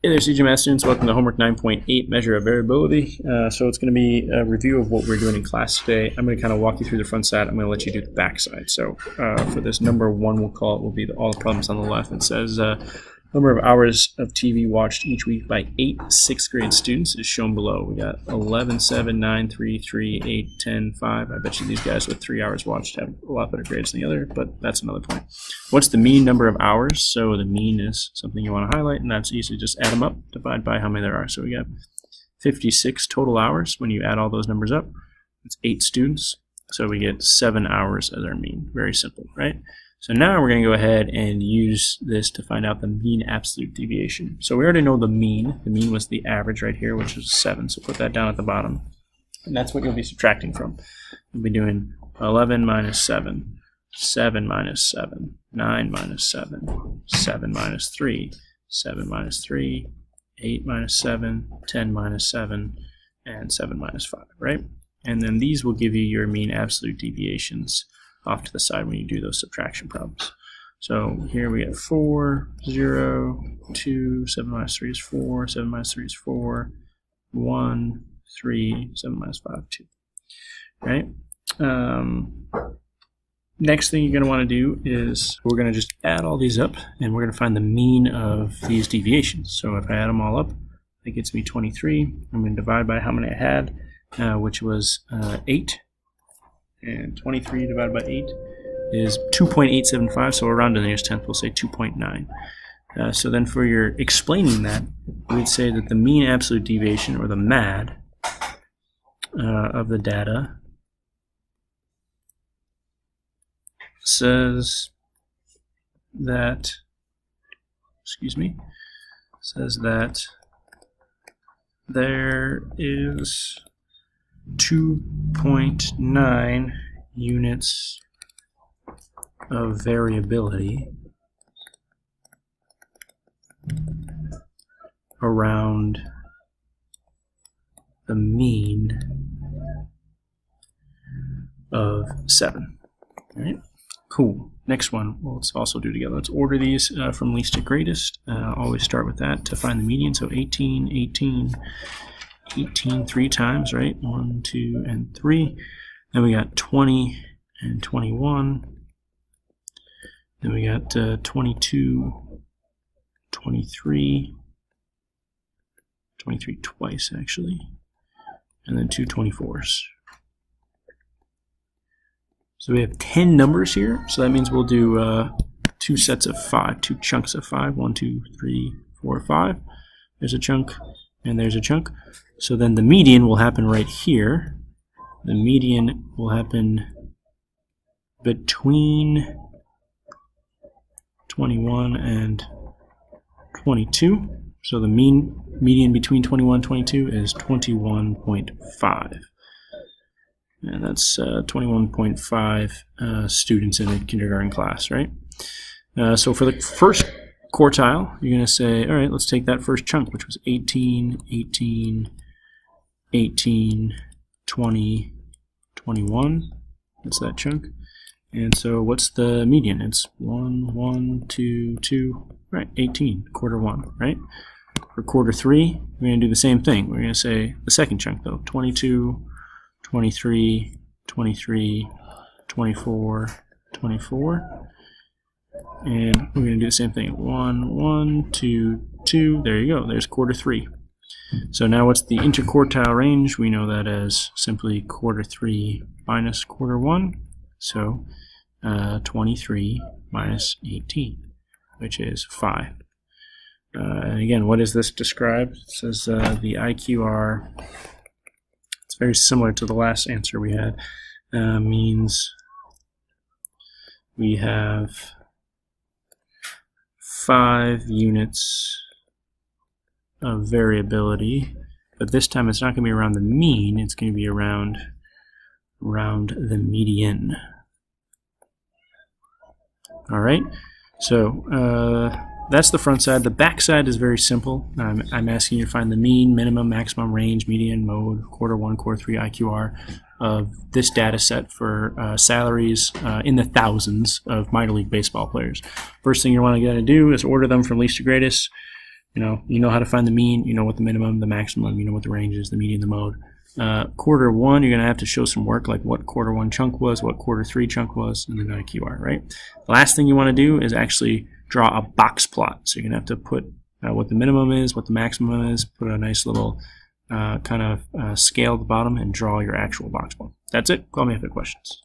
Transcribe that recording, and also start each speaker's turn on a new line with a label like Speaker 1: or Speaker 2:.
Speaker 1: Hey there, CJ Math students. Welcome to Homework 9.8, Measure of Variability. So it's going to be a review of what we're doing in class today. I'm going to kind of walk you through the front side. I'm going to let you do the back side. So for this number one, we'll call it, will be all the problems on the left. It says number of hours of TV watched each week by 8 6th grade students is shown below. We got 11, 7, 9, 3, 3, 8, 10, 5. I bet you these guys with 3 hours watched have a lot better grades than the other, but that's another point. What's the mean number of hours? So the mean is something you want to highlight, and that's easy. Just add them up, divide by how many there are. So we got 56 total hours. When you add all those numbers up, it's 8 students. So we get 7 hours as our mean. Very simple, right? So now we're going to go ahead and use this to find out the mean absolute deviation. So we already know the mean. The mean was the average right here, which is 7. So put that down at the bottom. And that's what you'll be subtracting from. You'll be doing 11 minus 7, 7 minus 7, 9 minus 7, 7 minus 3, 7 minus 3, 8 minus 7, 10 minus 7, and 7 minus 5, right? And then these will give you your mean absolute deviations off to the side when you do those subtraction problems. So here we get 4, 0, 2, 7 minus 3 is 4, 7 minus 3 is 4, 1, 3, 7 minus 5, 2. Right? Next thing you're going to want to do is we're going to just add all these up, and we're going to find the mean of these deviations. So if I add them all up, that gets me 23. I'm going to divide by how many I had, which was 8. And 23 divided by 8 is 2.875, so around to the nearest tenth, we'll say 2.9. So then for your explaining that, we'd say that the mean absolute deviation, or the MAD, of the data says that, there is 2.9 units of variability around the mean of 7. All right, cool. Next one, well, let's also do together. Let's order these from least to greatest. Always start with that to find the median. So 18, 18, 18 3 times, right? 1, 2, and 3. Then we got 20 and 21. Then we got 22, 23, 23 twice actually, and then 2 24s. So we have 10 numbers here. So that means we'll do 2 sets of 5, 2 chunks of 5. 1, 2, 3, 4, 5. There's a chunk, and there's a chunk. So then the median will happen right here. The median will happen between 21 and 22. So the median between 21 and 22 is 21.5. And that's 21.5 students in a kindergarten class, right? So for the first quartile, you're going to say, all right, let's take that first chunk, which was 18, 18, 18, 20, 21. That's that chunk. And so what's the median? It's 1, 1, 2, 2, right, 18, quarter 1, right? For quarter 3, we're going to do the same thing. We're going to say the second chunk, though, 22, 23, 23, 24, 24. And we're going to do the same thing. 1, 1, 2, 2. There you go. There's quarter 3. So now what's the interquartile range? We know that as simply quarter 3 minus quarter 1. So 23 minus 18, which is 5. And again, what does this describe? It says the IQR, it's very similar to the last answer we had, means we have 5 units of variability, but this time it's not going to be around the mean, it's going to be around the median. All right, so that's the front side. The back side is very simple. I'm asking you to find the mean, minimum, maximum, range, median, mode, quarter 1, quarter 3 IQR of this data set for salaries in the thousands of minor league baseball players. First thing you want to do is order them from least to greatest. You know how to find the mean, you know what the minimum, the maximum, you know what the range is, the median, the mode. Quarter 1, you're going to have to show some work, like what quarter 1 chunk was, what quarter 3 chunk was, and then IQR, right? The last thing you want to do is actually draw a box plot. So you're going to have to put what the minimum is, what the maximum is, put a nice little kind of scale at the bottom, and draw your actual box plot. That's it. Call me if you have questions.